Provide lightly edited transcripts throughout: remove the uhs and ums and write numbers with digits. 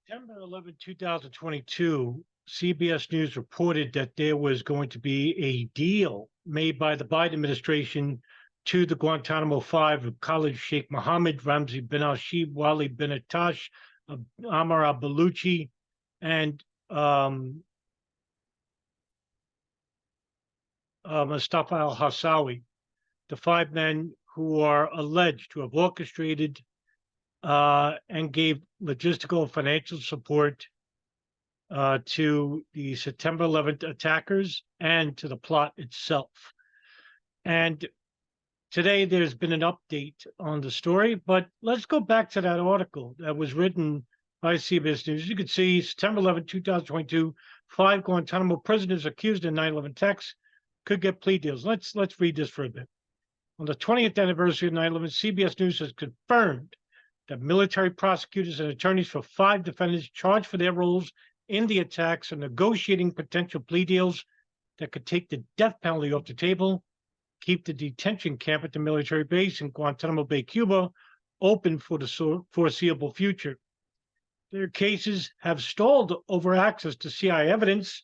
September 11, 2022, CBS News reported that there was going to be a deal made by the Biden administration to the Guantanamo Five of Khalid Sheikh Mohammed, Ramzi bin al-Shibh, Wali bin Attash, Ammar al-Baluchi, and Mustafa al-Hassawi, the five men who are alleged to have orchestrated and gave logistical and financial support to the September 11th attackers and to the plot itself. And today there's been an update on the story, but let's go back to that article that was written by CBS News. You can see September 11, 2022, five Guantanamo prisoners accused in 9/11 attacks could get plea deals. Let's read this for a bit. On the 20th anniversary of 9/11, CBS News has confirmed that military prosecutors and attorneys for five defendants charged for their roles in the attacks are negotiating potential plea deals that could take the death penalty off the table, keep the detention camp at the military base in Guantanamo Bay, Cuba, open for the foreseeable future. Their cases have stalled over access to CIA evidence,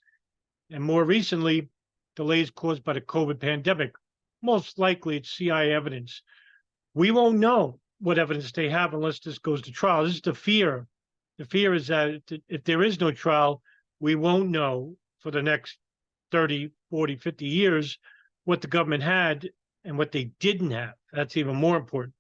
and more recently, delays caused by the COVID pandemic. Most likely, it's CIA evidence. We won't know what evidence they have unless this goes to trial. This is the fear. The fear is that if there is no trial, we won't know for the next 30, 40, 50 years what the government had and what they didn't have. That's even more important.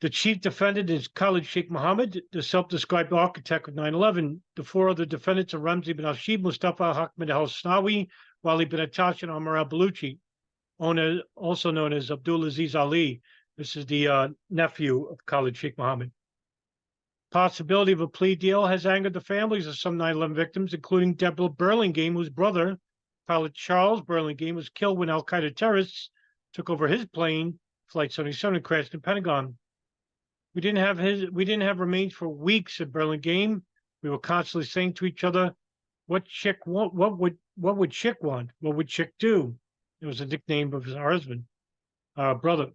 The chief defendant is Khalid Sheikh Mohammed, the self-described architect of 9/11. The four other defendants are Ramzi bin al-Shibh, Mustafa al-Hassawi, Wali bin Attash, and Ammar al-Baluchi, also known as Abdulaziz Ali. This is the nephew of Khalid Sheikh Mohammed. Possibility of a plea deal has angered the families of some 9/11 victims, including Deborah Burlingame, whose brother, pilot Charles Burlingame, was killed when al-Qaeda terrorists took over his plane, Flight 77, and crashed in Pentagon. We didn't have remains for weeks at Burlingame. We were constantly saying to each other, what would Chick want? What would Chick do? It was a nickname of our husband, our brother.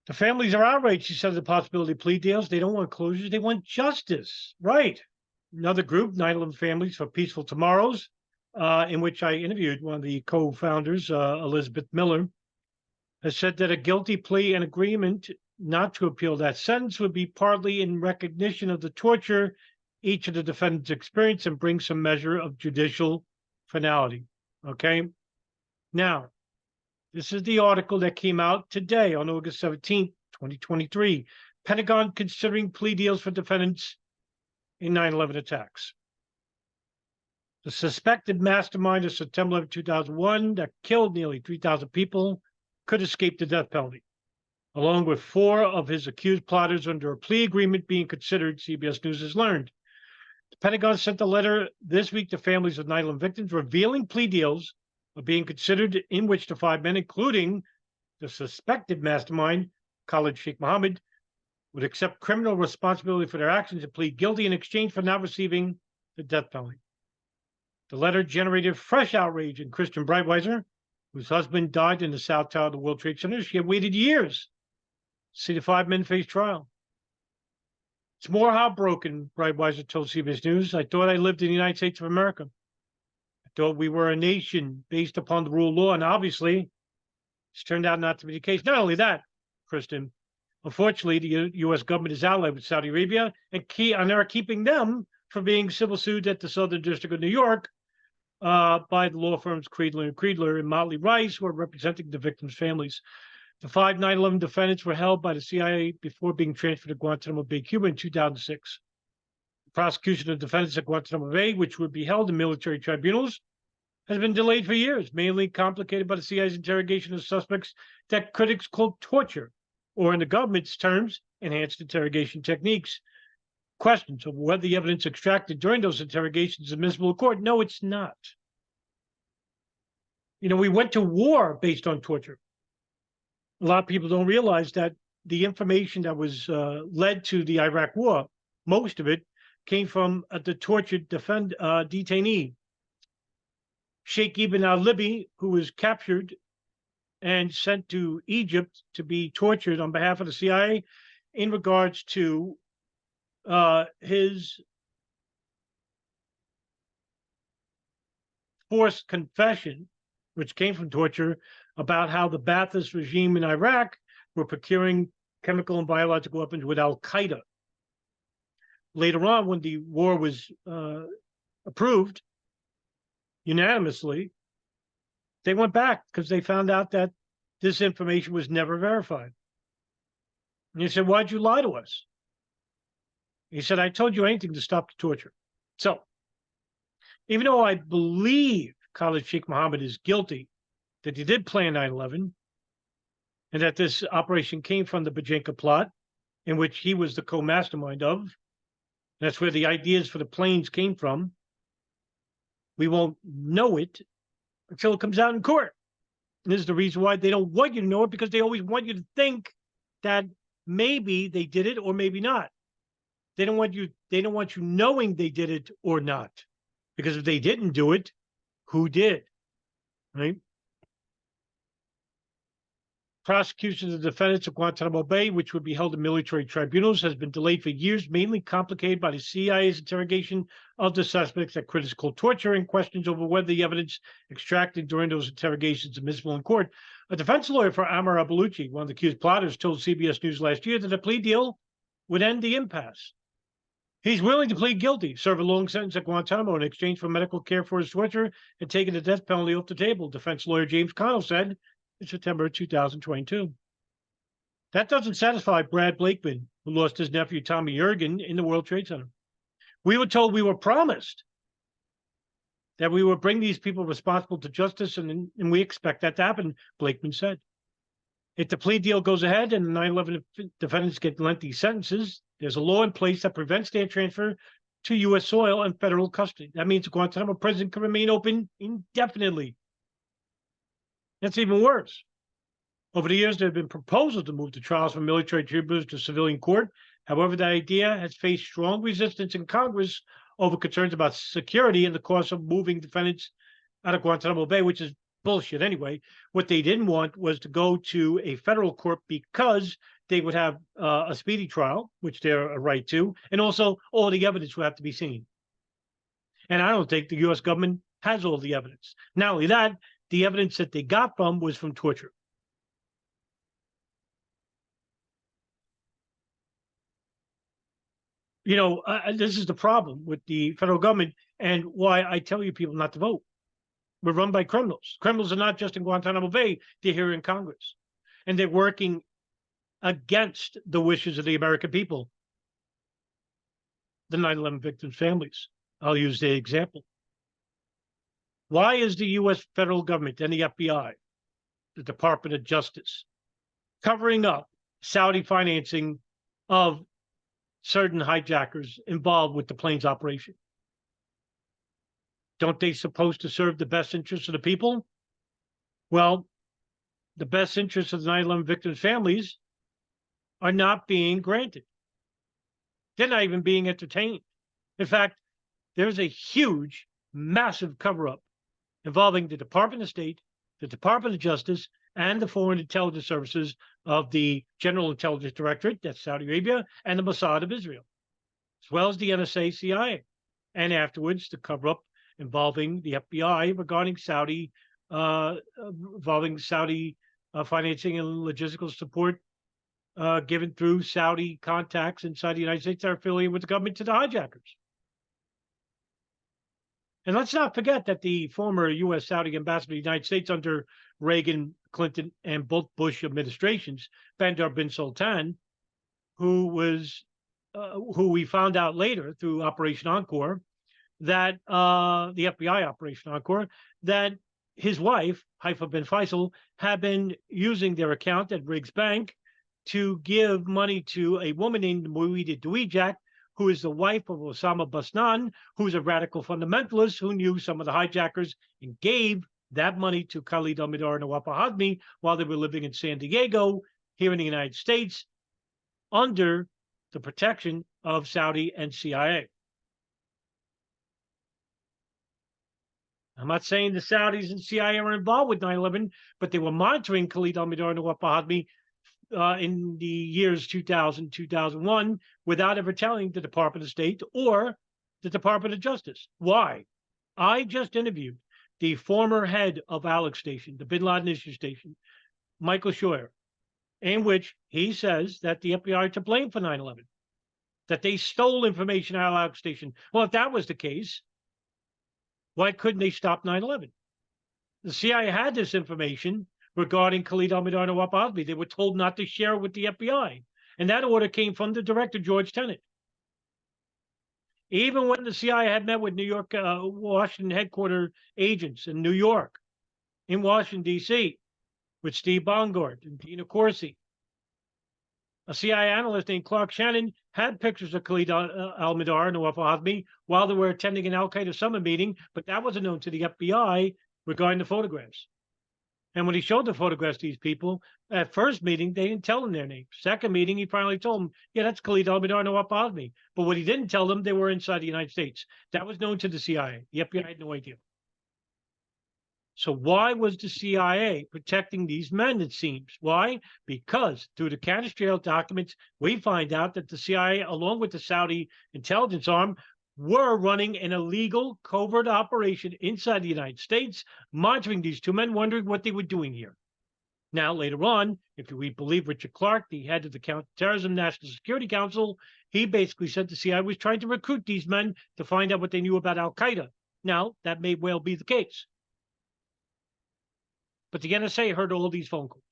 The families are outraged, she said, at the possibility of plea deals. They don't want closures. They want justice. Right. Another group, 9/11 Families for Peaceful Tomorrows, in which I interviewed one of the co-founders, Elizabeth Miller, has said that a guilty plea and agreement not to appeal that sentence would be partly in recognition of the torture each of the defendants experienced and bring some measure of judicial finality. Okay. Now, this is the article that came out today on August 17th, 2023. Pentagon considering plea deals for defendants in 9/11 attacks. The suspected mastermind of September 11, 2001 that killed nearly 3,000 people could escape the death penalty, along with four of his accused plotters under a plea agreement being considered, CBS News has learned. The Pentagon sent a letter this week to families of 9/11 victims revealing plea deals are being considered in which the five men, including the suspected mastermind, Khalid Sheikh Mohammed, would accept criminal responsibility for their actions and plead guilty in exchange for not receiving the death penalty. The letter generated fresh outrage in Christian Breitweiser, whose husband died in the South Tower of the World Trade Center. She had waited years to see the five men face trial. It's more heartbroken, Breitweiser told CBS News. I thought I lived in the United States of America. Thought we were a nation based upon the rule of law, and obviously, it's turned out not to be the case. Not only that, Kristen, unfortunately, the U.S. government is allied with Saudi Arabia and are keeping them from being civil sued at the Southern District of New York by the law firms Creedler and Motley Rice, who are representing the victims' families. The five 9/11 defendants were held by the CIA before being transferred to Guantanamo Bay, Cuba in 2006. Prosecution of defendants at Guantanamo Bay, which would be held in military tribunals, has been delayed for years, mainly complicated by the CIA's interrogation of suspects that critics call torture, or in the government's terms, enhanced interrogation techniques. Questions of whether the evidence extracted during those interrogations is admissible in court. No, it's not. We went to war based on torture. A lot of people don't realize that the information that was led to the Iraq War, most of it came from the tortured detainee, Sheikh Ibn al-Libi, who was captured and sent to Egypt to be tortured on behalf of the CIA in regards to his forced confession, which came from torture, about how the Ba'athist regime in Iraq were procuring chemical and biological weapons with Al Qaeda. Later on, when the war was approved unanimously, they went back because they found out that this information was never verified. And he said, "Why'd you lie to us?" He said, "I told you anything to stop the torture." So, even though I believe Khalid Sheikh Mohammed is guilty, that he did plan 9/11, and that this operation came from the Bajenka plot, in which he was the co-mastermind of, that's where the ideas for the planes came from, we won't know it until it comes out in court. And this is the reason why they don't want you to know it, because they always want you to think that maybe they did it or maybe not. They don't want you knowing they did it or not. Because if they didn't do it, who did? Right? Prosecution of the defendants of Guantanamo Bay, which would be held in military tribunals, has been delayed for years, mainly complicated by the CIA's interrogation of the suspects at critical torture and questions over whether the evidence extracted during those interrogations is admissible in court. A defense lawyer for Ammar al-Baluchi, one of the accused plotters, told CBS News last year that a plea deal would end the impasse. He's willing to plead guilty, serve a long sentence at Guantanamo in exchange for medical care for his torture, and taking the death penalty off the table, defense lawyer James Connell said in September 2022. That doesn't satisfy Brad Blakeman, who lost his nephew Tommy Yergin in the World Trade Center. We were told, we were promised that we would bring these people responsible to justice, and we expect that to happen, Blakeman said. If the plea deal goes ahead and the 9/11 defendants get lengthy sentences, there's a law in place that prevents their transfer to U.S. soil and federal custody. That means the Guantanamo prison can remain open indefinitely. That's even worse. Over the years, there have been proposals to move the trials from military tribunals to civilian court. However, that idea has faced strong resistance in Congress over concerns about security and the cost of moving defendants out of Guantanamo Bay, which is bullshit anyway. What they didn't want was to go to a federal court because they would have a speedy trial, which they're a right to, and also all the evidence would have to be seen. And I don't think the U.S. government has all the evidence. Not only that, the evidence that they got from was from torture. You know, this is the problem with the federal government, and why I tell you people not to vote. We're run by criminals. Criminals are not just in Guantanamo Bay, they're here in Congress. And they're working against the wishes of the American people, the 9/11 victims' families. I'll use the example. Why is the U.S. federal government and the FBI, the Department of Justice, covering up Saudi financing of certain hijackers involved with the planes operation? Don't they supposed to serve the best interests of the people? Well, the best interests of the 9/11 victims' families are not being granted. They're not even being entertained. In fact, there's a huge, massive cover-up involving the Department of State, the Department of Justice, and the Foreign Intelligence Services of the General Intelligence Directorate, that's Saudi Arabia, and the Mossad of Israel, as well as the NSA, CIA, and afterwards the cover-up involving the FBI regarding Saudi, financing and logistical support given through Saudi contacts inside the United States that are affiliated with the government to the hijackers. And let's not forget that the former U.S. Saudi ambassador to the United States under Reagan, Clinton, and both Bush administrations, Bandar bin Sultan, who we found out later through Operation Encore, that the FBI Operation Encore, that his wife, Haifa bin Faisal, had been using their account at Riggs Bank to give money to a woman named Mouida Douijak, who is the wife of Osama Basnan, who's a radical fundamentalist who knew some of the hijackers and gave that money to Khalid al-Mihdhar and Nawaf al-Hazmi while they were living in San Diego, here in the United States, under the protection of Saudi and CIA. I'm not saying the Saudis and CIA are involved with 9/11, but they were monitoring Khalid al-Mihdhar and Nawaf al-Hazmi in the years 2000, 2001, without ever telling the Department of State or the Department of Justice. Why? I just interviewed the former head of Alex Station, the Bin Laden Issue Station, Michael Scheuer, in which he says that the FBI are to blame for 9/11, that they stole information out of Alex Station. Well, if that was the case, why couldn't they stop 9/11? The CIA had this information regarding Khalid al-Mihdhar and Nawaf Osby. They were told not to share it with the FBI. And that order came from the director, George Tenet. Even when the CIA had met with New York, Washington headquarters agents in New York, in Washington, D.C., with Steve Bongard and Dina Corsi, a CIA analyst named Clark Shannon had pictures of Khalid al-Mihdhar and Nawaf Osby while they were attending an al-Qaeda summit meeting, but that wasn't known to the FBI regarding the photographs. And when he showed the photographs to these people, at first meeting, they didn't tell them their names. Second meeting, he finally told them, yeah, that's Khalid al-Mihdhar and Nawaf Osby. But what he didn't tell them, they were inside the United States. That was known to the CIA. The FBI had no idea. So why was the CIA protecting these men, it seems? Why? Because through the Candace Trail documents, we find out that the CIA, along with the Saudi intelligence arm, were running an illegal covert operation inside the United States, monitoring these two men, wondering what they were doing here. Now, later on, if we believe Richard Clark, the head of the Counterterrorism National Security Council, he basically said the CIA was trying to recruit these men to find out what they knew about al-Qaeda. Now, that may well be the case. But the NSA heard all these phone calls.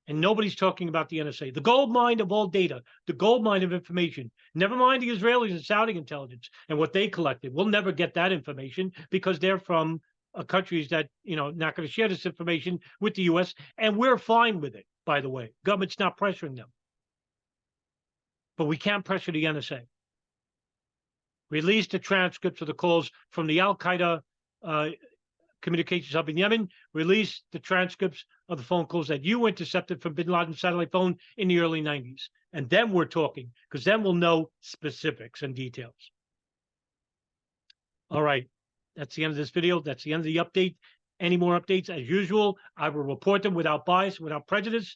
And nobody's talking about the NSA, the gold mine of all data, the gold mine of information. Never mind the Israelis and Saudi intelligence and what they collected. We'll never get that information because they're from countries that, not going to share this information with the U.S. And we're fine with it, by the way. Government's not pressuring them. But we can't pressure the NSA. Release the transcripts of the calls from the al-Qaeda communications hub in Yemen, release the transcripts of the phone calls that you intercepted from bin Laden's satellite phone in the early 90s. And then we're talking, because then we'll know specifics and details. All right, that's the end of this video. That's the end of the update. Any more updates, as usual, I will report them without bias, without prejudice.